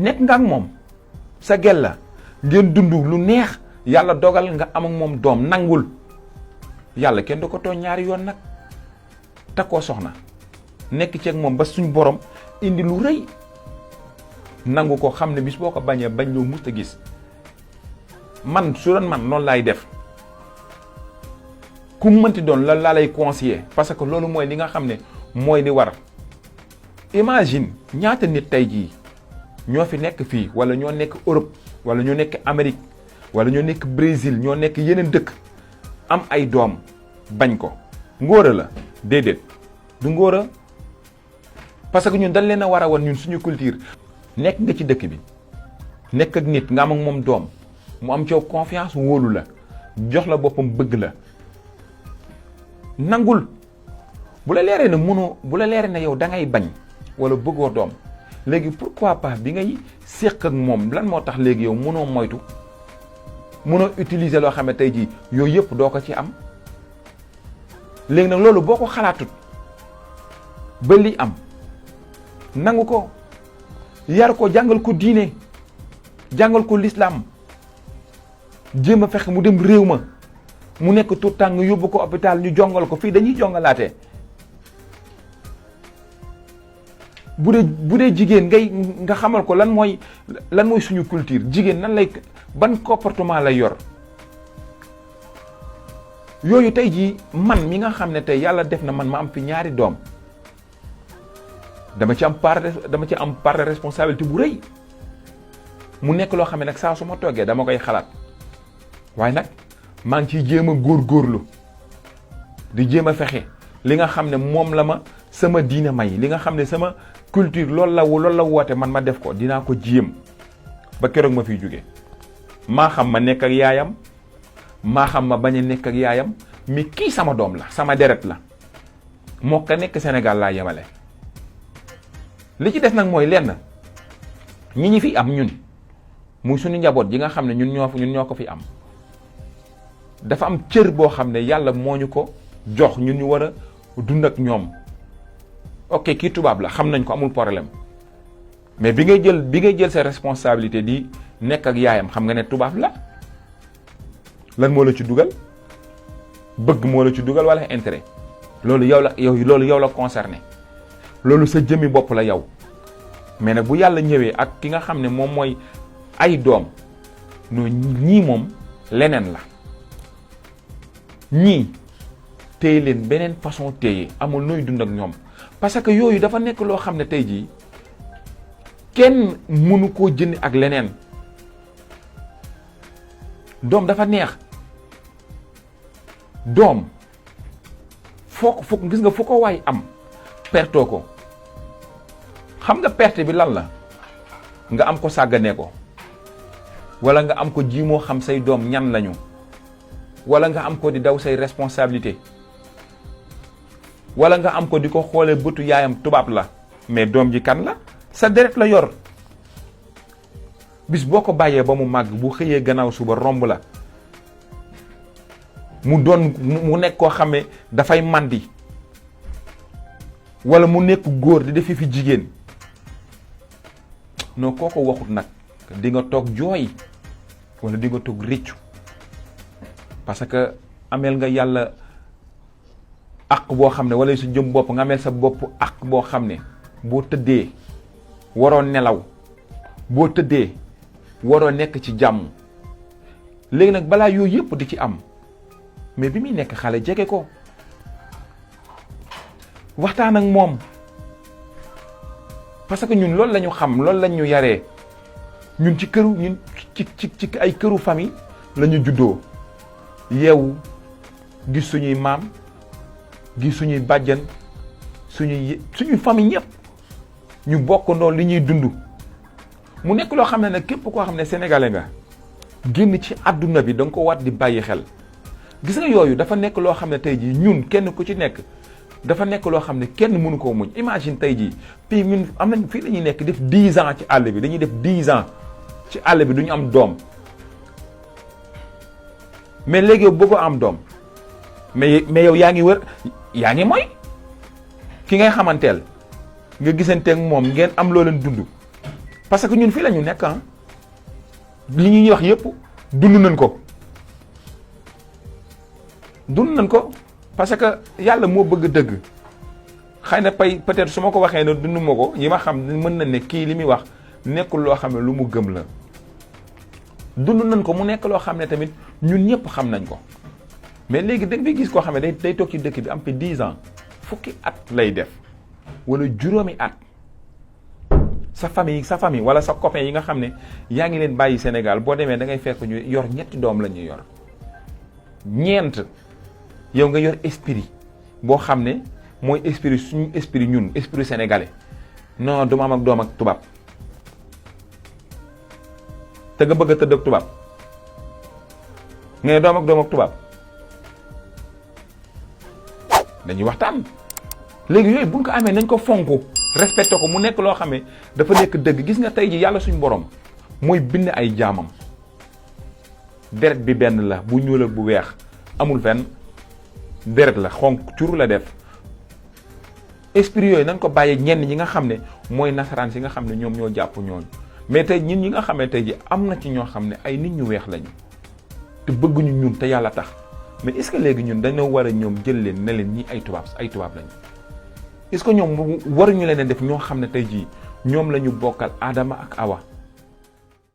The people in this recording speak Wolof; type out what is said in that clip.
nekk nga ak moom sa gel la ngeen dund lu neex yàlla dogal nga am ak moom doom nangul yàlla kenn du ko tooñ ñaari yoon nag takkoo soxna nekk ci ak moom ba suñ borom indi lu rëy nangu ko xam ne bis boo ko bañee bañ loo musta gis man su doon man noonu laay def ku mu mënti doon lan laa lay conseiller parce que loolu mooy li nga xam ne mooy li war. Imagine ñaata nit tey jii ñoo fi nekk fii wala ñoo nekk Europe wala ñoo nekk Amérique wala ñoo nekk Brésil ñoo nekk yeneen dëkk am ay doom bañ ko ngóora la déedéet du ngóora parce que ñun dañ leen a war a wan ñun suñu culture. nekk nga ci dëkk bi nekk ak nit nga am ak moom doom mu am ci yow confiance wóolu la jox la boppam bëgg la nangul bu la leeree ne mënoo bu la leeree ne yow da ngay bañ wala bëggoo doom léegi pourquoi pas bi ngay séq ak moom lan moo tax léegi yow mënoo moytu mënoo utiliser loo xam ne tey jii yooyu yëpp doo ko ci am léegi nag loolu boo ko xalaatut ba li am nangu ko yar ko jàngal ko diine jàngal ko l'islam jéem a fexe mu dem réew ma mu nekk tout temps nga yóbbu ko hôpital ñu jongal ko fii dañuy jongalaatee bu dee jigéen nga xamal ko lan mooy suñu culture jigéen nan lay ban comportement lay yor yooyu tey jii man mi nga xam ne tey yàlla def na man ma am fi ñaari doom dama ci am part de responsabilité bu rëy mu nekk loo xam ne nag saa su ma toggee dama koy xalaat waaye nag maa ngi ciy jéem a góorgóorlu di jéem a fexe li nga xam ne moom la ma sama diine may li nga xam ne sama culture loolu la woote man ma def ko dinaa ko jéem ba keroog ma fiy jóge maa xam ma nekk ak yaayam maa xam ma bañ a nekk ak yaayam mais kii sama doom la sama deret la moo ko nekk Sénégal laa yemale. li ci des nag mooy lenn ñi fi am ñun muy suñu njaboot ji nga xam ne ñun ñoo ko fi am dafa am cër boo xam ne yàlla moo ñu ko jox ñun ñu war a dund ak ñoom. ok kii tubaab la xam nañ ko amul problème mais bi ngay jël sa responsabilité di nekk ak yaayam xam nga ne tubaab la lan moo la ci dugal bëgg moo la ci dugal wala intérêt loolu yow la concerné loolu sa jëmmi bopp la yow mais nag bu yàlla ñëwee ak ki nga xam ne moom mooy ay doom no ñii moom leneen la ñii téye leen beneen façon téye amul nooy dund ak ñoom parce que yooyu dafa nekk loo xam ne tey jii kenn mënu koo jënd ak leneen doom dafa neex doom foo gis nga fu ko waay am pertoo ko xam nga perte bi lan la nga am ko sàgganee ko wala nga am ko jiimoo xam say doom ñan lañu wala nga am ko di daw say responsabilité wala nga am ko di ko xoolee bëtu yaayam tubaab la mais doom ji kan la sa deret la yor bis boo ko bàyyee ba mu màgg bu xëyee gannaaw suba romb la mu nekk koo xam ne dafay màndi wala mu nekk góor di defi fi jigéen non koo ko waxut nag di nga toog jooy wala di nga toog réccu parce que ameel nga yàlla ak boo xam ne wala su jëm bopp nga ameel sa bopp ak boo xam ne boo tëddee waroo nelaw boo tëddee waroo nekk ci jàmm léegi nag balaa yooyu yëpp di ci am mais bi muy nekk xale jege ko waxtaan ak moom parce que ñun loolu la ñu xam loolu la ñu yaree ñun ci ay këru famille la ñu juddoo yeewu gis suñuy maam gis suñuy bàjjan suñuy famille ñëpp ñu bokkandoo li ñuy dund mu nekk loo xam ne nag képp koo xam ne sénégalais nga génn ci àdduna bi da nga ko war di bàyyi xel gis nga yooyu dafa nekk loo xam ne tey jii ñun kenn ku ci nekk dafa nekk loo xam ne kenn mënu koo muñ imagine tey jii fii ñun am nañ fii dañuy nekk def 10 ans ci àll bi dañuy def 10 ans ci àll bi duñu am doom mais léegi yow bëggoo am doom mais yow yaa ngi mooy ki ngay xamanteel nga gisanteeg moom ngeen am loo leen dund parce que ñun fii la ñu nekk ah li ñuy wax yëpp dund nañ ko parce que yàlla moo bëgg dëgg. xëy na peut-être su ma ko waxee ne dund ma ko yi ma xam mën na ne kii li muy wax nekkul loo xam ne lu mu gëm la dund nañ ko mu nekk loo xam ne tamit ñun ñëpp xam nañ ko mais léegi da nga gis koo xam ne day toog ci dëkk bi am fi 10 ans fukki at lay def wala juróomi at sa famille wala sa copain yi nga xam ne yaa ngi leen bàyyi Sénégal boo demee da ngay fekk ñu yor ñetti doom la ñuy yor ñeent yow nga yor esprit boo xam ne mooy esprit suñu esprit ñun esprit sénégalais non du ma am ak doom ak tubaab te nga bëgg a tëdd ak tubaab nga ne doom ak tubaab dañuy waxtaan léegi yooyu buñ ko amee nañ ko fonk respecté ko mu nekk loo xam ne dafa nekk dëgg. gis nga tey ji yàlla suñu borom mooy bind ay jaamam deret bi benn la bu ñuul ak bu weex amul fenn deret la xonk curu la def. esprit yooyu nañ ko bàyyee ñenn ñi nga xam ne mooy nasaraan si nga xam ne ñoom ñoo jàpp ñooñu mais tey ñun ñi nga xam ne tey ji am na ci ñoo xam ne ay nit ñu weex lañu te bëgguñu ñun te yàlla tax mais est-ce que léegi ñun dañoo war a ñoom jël leen ne leen ñi ay tubaab lañu est-ce que ñoom waruñu leen def ñoo xam ne tey jii ñoom la ñu bokkal Adama ak Awa